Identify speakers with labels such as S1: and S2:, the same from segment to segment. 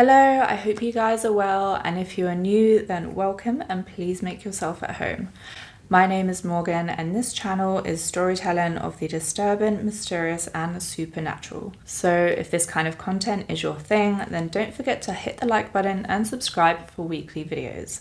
S1: Hello, I hope you guys are well, and if you are new, then welcome and please make yourself at home. My name is Morgan, and this channel is storytelling of the disturbing, mysterious, and supernatural. So if this kind of content is your thing, then don't forget to hit the like button and subscribe for weekly videos.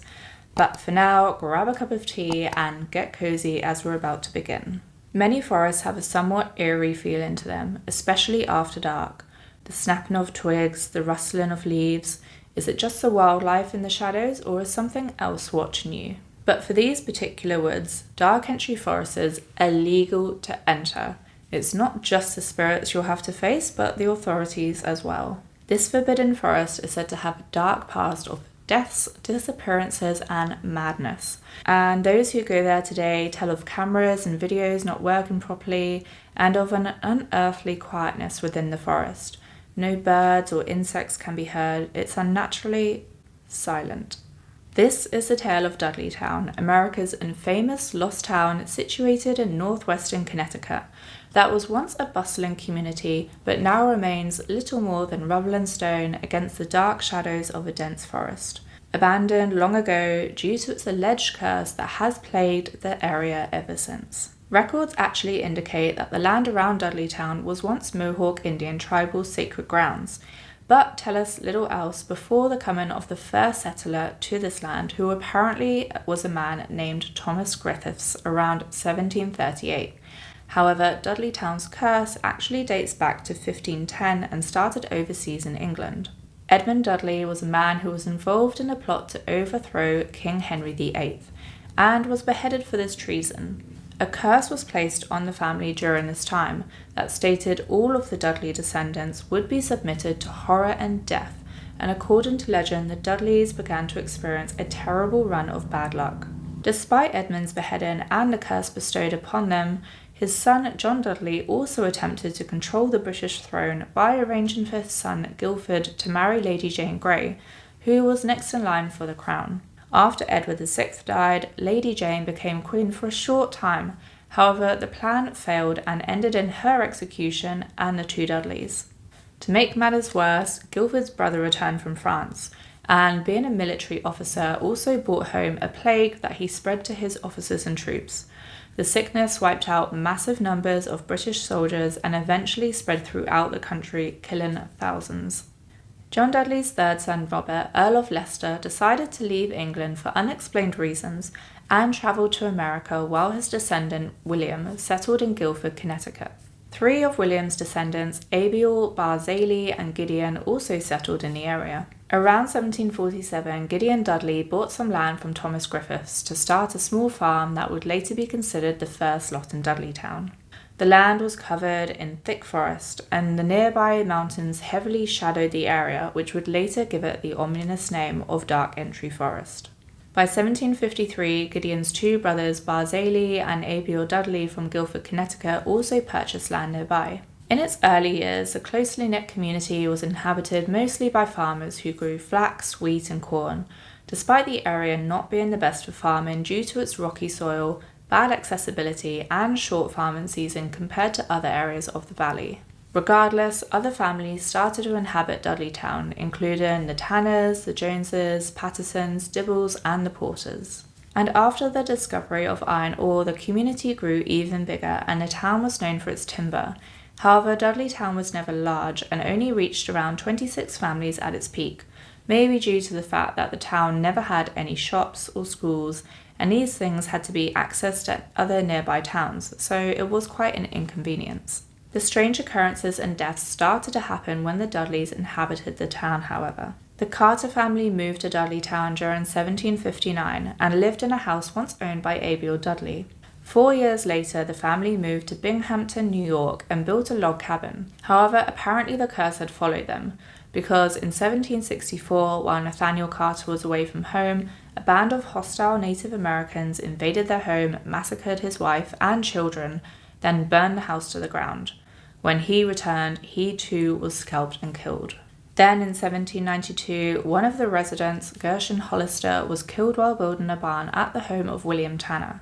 S1: But for now, grab a cup of tea and get cozy as we're about to begin. Many forests have a somewhat eerie feeling to them, especially after dark. The snapping of twigs, the rustling of leaves. Is it just the wildlife in the shadows, or is something else watching you? But for these particular woods, dark entry forests is illegal to enter. It's not just the spirits you'll have to face, but the authorities as well. This forbidden forest is said to have a dark past of deaths, disappearances, and madness. And those who go there today tell of cameras and videos not working properly, and of an unearthly quietness within the forest. No birds or insects can be heard. It's unnaturally silent. This is the tale of Dudleytown, America's infamous lost town situated in northwestern Connecticut, that was once a bustling community, but now remains little more than rubble and stone against the dark shadows of a dense forest. Abandoned long ago due to its alleged curse that has plagued the area ever since. Records actually indicate that the land around Dudleytown was once Mohawk Indian tribal sacred grounds, but tell us little else before the coming of the first settler to this land, who apparently was a man named Thomas Griffiths around 1738. However, Dudleytown's curse actually dates back to 1510 and started overseas in England. Edmund Dudley was a man who was involved in a plot to overthrow King Henry VIII and was beheaded for this treason. A curse was placed on the family during this time that stated all of the Dudley descendants would be submitted to horror and death, and according to legend, the Dudleys began to experience a terrible run of bad luck. Despite Edmund's beheading and the curse bestowed upon them, his son John Dudley also attempted to control the British throne by arranging for his son Guildford to marry Lady Jane Grey, who was next in line for the crown. After Edward VI died, Lady Jane became queen for a short time. However, the plan failed and ended in her execution and the two Dudleys. To make matters worse, Guildford's brother returned from France, and being a military officer also brought home a plague that he spread to his officers and troops. The sickness wiped out massive numbers of British soldiers and eventually spread throughout the country, killing thousands. John Dudley's third son, Robert, Earl of Leicester, decided to leave England for unexplained reasons and travelled to America while his descendant, William, settled in Guildford, Connecticut. Three of William's descendants, Abiel, Barzali, and Gideon, also settled in the area. Around 1747, Gideon Dudley bought some land from Thomas Griffiths to start a small farm that would later be considered the first lot in Dudleytown. The land was covered in thick forest, and the nearby mountains heavily shadowed the area, which would later give it the ominous name of Dark Entry Forest. By 1753, Gideon's two brothers, Barzali and Abiel Dudley from Guildford, Connecticut, also purchased land nearby. In its early years, the closely knit community was inhabited mostly by farmers who grew flax, wheat, and corn, despite the area not being the best for farming due to its rocky soil, bad accessibility, and short farming season compared to other areas of the valley. Regardless, other families started to inhabit Dudleytown, including the Tanners, the Joneses, Pattersons, Dibbles, and the Porters. And after the discovery of iron ore, the community grew even bigger, and the town was known for its timber. However, Dudleytown was never large and only reached around 26 families at its peak, maybe due to the fact that the town never had any shops or schools, and these things had to be accessed at other nearby towns, so it was quite an inconvenience. The strange occurrences and deaths started to happen when the Dudleys inhabited the town, however. The Carter family moved to Dudleytown during 1759 and lived in a house once owned by Abiel Dudley. 4 years later, the family moved to Binghamton, New York, and built a log cabin. However, apparently the curse had followed them, because in 1764, while Nathaniel Carter was away from home, a band of hostile Native Americans invaded their home, massacred his wife and children, then burned the house to the ground. When he returned, he too was scalped and killed. Then in 1792, one of the residents, Gershon Hollister, was killed while building a barn at the home of William Tanner.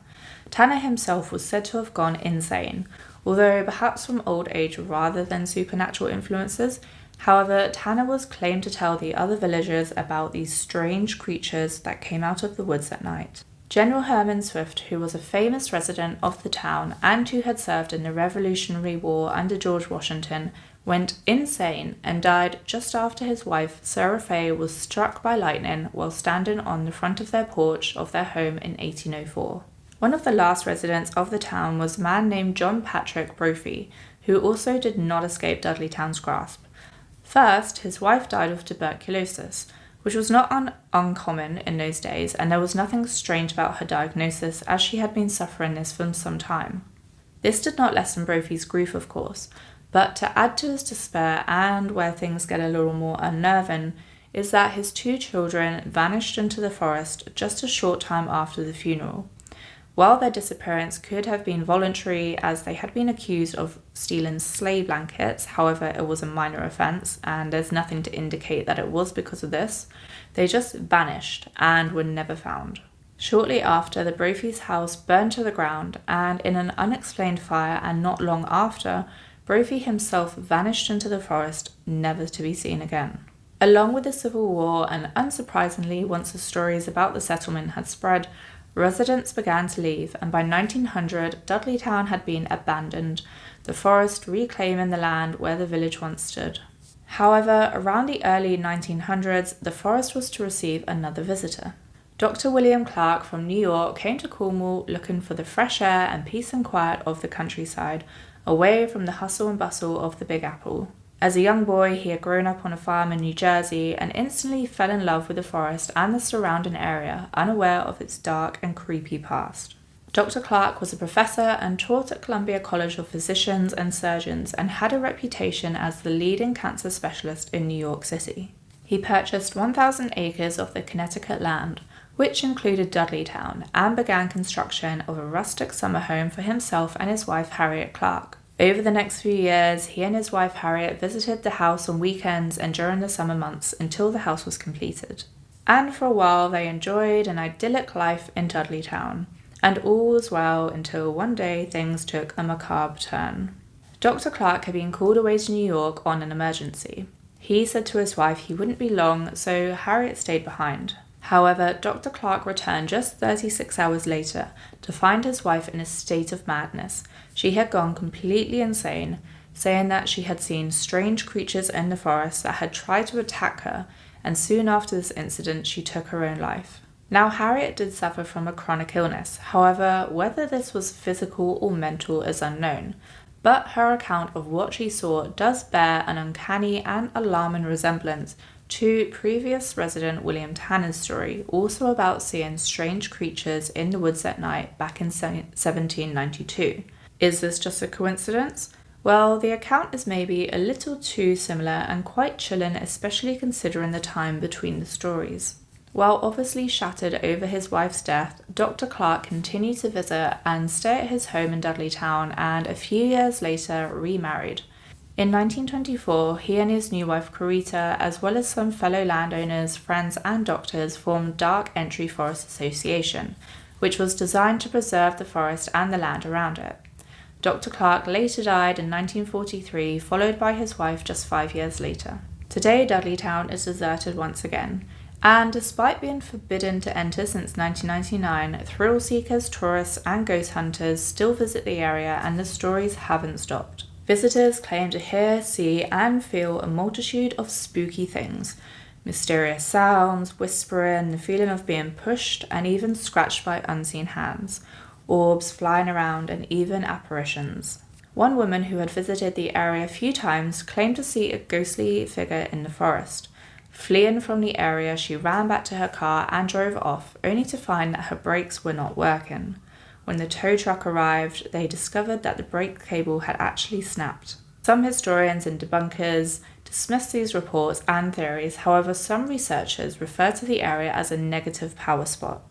S1: Tanner himself was said to have gone insane, although perhaps from old age rather than supernatural influences, However, Tanner was claimed to tell the other villagers about these strange creatures that came out of the woods at night. General Herman Swift, who was a famous resident of the town and who had served in the Revolutionary War under George Washington, went insane and died just after his wife, Sarah Fay, was struck by lightning while standing on the front of their porch of their home in 1804. One of the last residents of the town was a man named John Patrick Brophy, who also did not escape Dudleytown's grasp. First, his wife died of tuberculosis, which was not uncommon in those days, and there was nothing strange about her diagnosis as she had been suffering this for some time. This did not lessen Brophy's grief, of course, but to add to his despair, and where things get a little more unnerving, is that his 2 children vanished into the forest just a short time after the funeral. While their disappearance could have been voluntary, as they had been accused of stealing sleigh blankets, however it was a minor offence and there's nothing to indicate that it was because of this, they just vanished and were never found. Shortly after, the Brophy's house burned to the ground, and in an unexplained fire, and not long after, Brophy himself vanished into the forest, never to be seen again. Along with the Civil War, and unsurprisingly once the stories about the settlement had spread, residents began to leave, and by 1900, Dudleytown had been abandoned, the forest reclaiming the land where the village once stood. However, around the early 1900s, the forest was to receive another visitor. Dr. William Clark from New York came to Cornwall looking for the fresh air and peace and quiet of the countryside, away from the hustle and bustle of the Big Apple. As a young boy, he had grown up on a farm in New Jersey and instantly fell in love with the forest and the surrounding area, unaware of its dark and creepy past. Dr. Clark was a professor and taught at Columbia College of Physicians and Surgeons, and had a reputation as the leading cancer specialist in New York City. He purchased 1,000 acres of the Conneticut land, which included Dudleytown, and began construction of a rustic summer home for himself and his wife Harriet Clark. Over the next few years, he and his wife Harriet visited the house on weekends and during the summer months until the house was completed. And for a while they enjoyed an idyllic life in Dudleytown, and all was well until one day things took a macabre turn. Dr. Clark had been called away to New York on an emergency. He said to his wife he wouldn't be long, so Harriet stayed behind. However, Dr. Clark returned just 36 hours later to find his wife in a state of madness. She had gone completely insane, saying that she had seen strange creatures in the forest that had tried to attack her, and soon after this incident she took her own life. Now, Harriet did suffer from a chronic illness. However, whether this was physical or mental is unknown, but her account of what she saw does bear an uncanny and alarming resemblance to previous resident William Tanner's story, also about seeing strange creatures in the woods at night back in 1792. Is this just a coincidence? Well, the account is maybe a little too similar and quite chilling, especially considering the time between the stories. While obviously shattered over his wife's death, Dr. Clark continued to visit and stay at his home in Dudleytown, and a few years later remarried. In 1924, he and his new wife Corita, as well as some fellow landowners, friends and doctors, formed Dark Entry Forest Association, which was designed to preserve the forest and the land around it. Dr. Clark later died in 1943, followed by his wife just 5 years later. Today, Dudleytown is deserted once again, and despite being forbidden to enter since 1999, thrill seekers, tourists and ghost hunters still visit the area, and the stories haven't stopped. Visitors claim to hear, see and feel a multitude of spooky things. Mysterious sounds, whispering, the feeling of being pushed and even scratched by unseen hands, orbs flying around and even apparitions. One woman who had visited the area a few times claimed to see a ghostly figure in the forest. Fleeing from the area, she ran back to her car and drove off, only to find that her brakes were not working. When the tow truck arrived, they discovered that the brake cable had actually snapped. Some historians and debunkers dismiss these reports and theories. However, some researchers refer to the area as a negative power spot,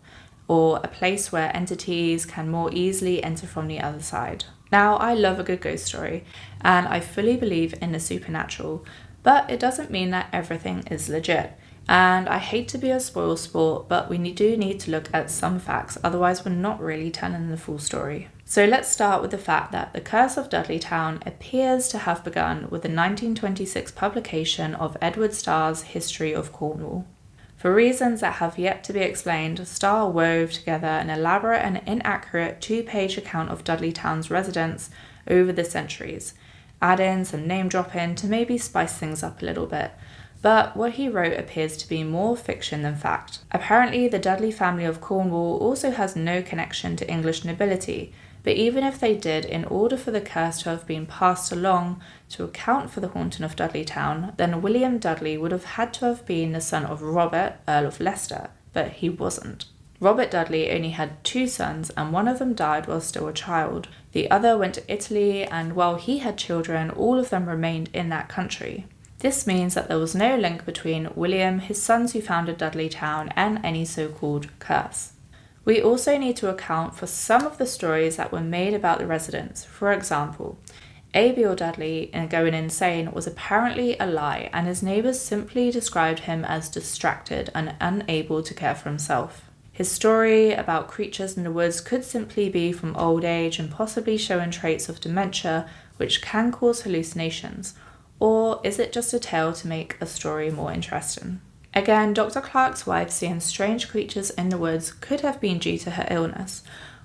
S1: or a place where entities can more easily enter from the other side. Now, I love a good ghost story, and I fully believe in the supernatural, but it doesn't mean that everything is legit. And I hate to be a spoil sport, but we do need to look at some facts, otherwise we're not really telling the full story. So let's start with the fact that the curse of Dudleytown appears to have begun with the 1926 publication of Edward Starr's History of Cornwall. For reasons that have yet to be explained, Starr wove together an elaborate and inaccurate 2-page account of Dudleytown's residents over the centuries, add in some name dropping to maybe spice things up a little bit. But what he wrote appears to be more fiction than fact. Apparently, the Dudley family of Cornwall also has no connection to English nobility, but even if they did, in order for the curse to have been passed along to account for the haunting of Dudleytown, then William Dudley would have had to have been the son of Robert, Earl of Leicester, but he wasn't. Robert Dudley only had 2 sons, and one of them died while still a child. The other went to Italy, and while he had children, all of them remained in that country. This means that there was no link between William, his sons who founded Dudleytown, and any so-called curse. We also need to account for some of the stories that were made about the residents. For example, Abiel Dudley in Going Insane was apparently a lie, and his neighbours simply described him as distracted and unable to care for himself. His story about creatures in the woods could simply be from old age and possibly showing traits of dementia, which can cause hallucinations. Or is it just a tale to make a story more interesting? Again, Dr. Clark's wife seeing strange creatures in the woods could have been due to her illness.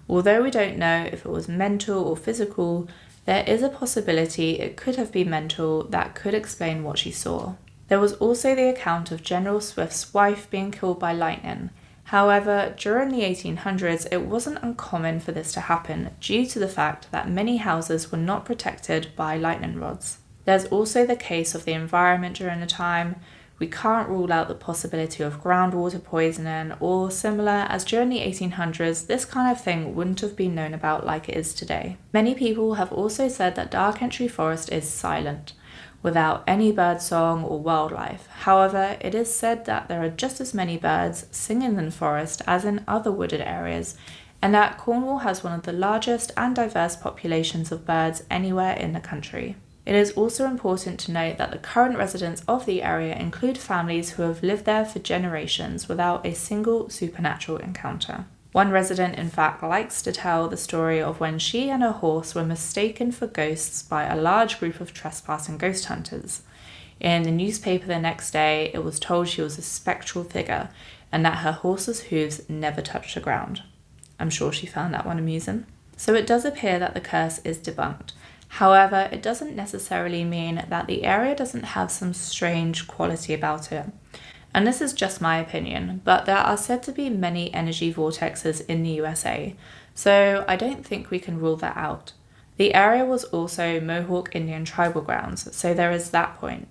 S1: Although we don't know if it was mental or physical, there is a possibility it could have been mental that could explain what she saw. There was also the account of General Swift's wife being killed by lightning. However, during the 1800s, it wasn't uncommon for this to happen due to the fact that many houses were not protected by lightning rods. There's also the case of the environment during the time. We can't rule out the possibility of groundwater poisoning or similar, as during the 1800s, this kind of thing wouldn't have been known about like it is today. Many people have also said that Dark Entry Forest is silent, without any birdsong or wildlife. However, it is said that there are just as many birds singing in the forest as in other wooded areas, and that Cornwall has one of the largest and diverse populations of birds anywhere in the country. It is also important to note that the current residents of the area include families who have lived there for generations without a single supernatural encounter. One resident, in fact, likes to tell the story of when she and her horse were mistaken for ghosts by a large group of trespassing ghost hunters. In the newspaper the next day, it was told she was a spectral figure and that her horse's hooves never touched the ground. I'm sure she found that one amusing. So it does appear that the curse is debunked. However, it doesn't necessarily mean that the area doesn't have some strange quality about it. And this is just my opinion, but there are said to be many energy vortexes in the USA, so I don't think we can rule that out. The area was also Mohawk Indian tribal grounds, so there is that point.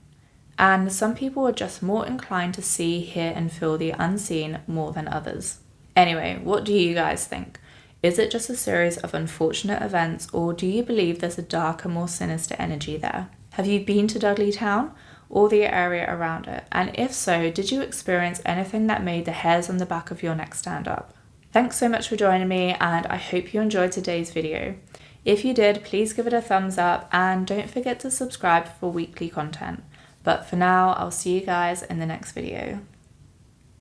S1: And some people are just more inclined to see, hear and feel the unseen more than others. Anyway, what do you guys think? Is it just a series of unfortunate events, or do you believe there's a darker, more sinister energy there? Have you been to Dudleytown or the area around it? And if so, did you experience anything that made the hairs on the back of your neck stand up? Thanks so much for joining me, and I hope you enjoyed today's video. If you did, please give it a thumbs up and don't forget to subscribe for weekly content. But for now, I'll see you guys in the next video.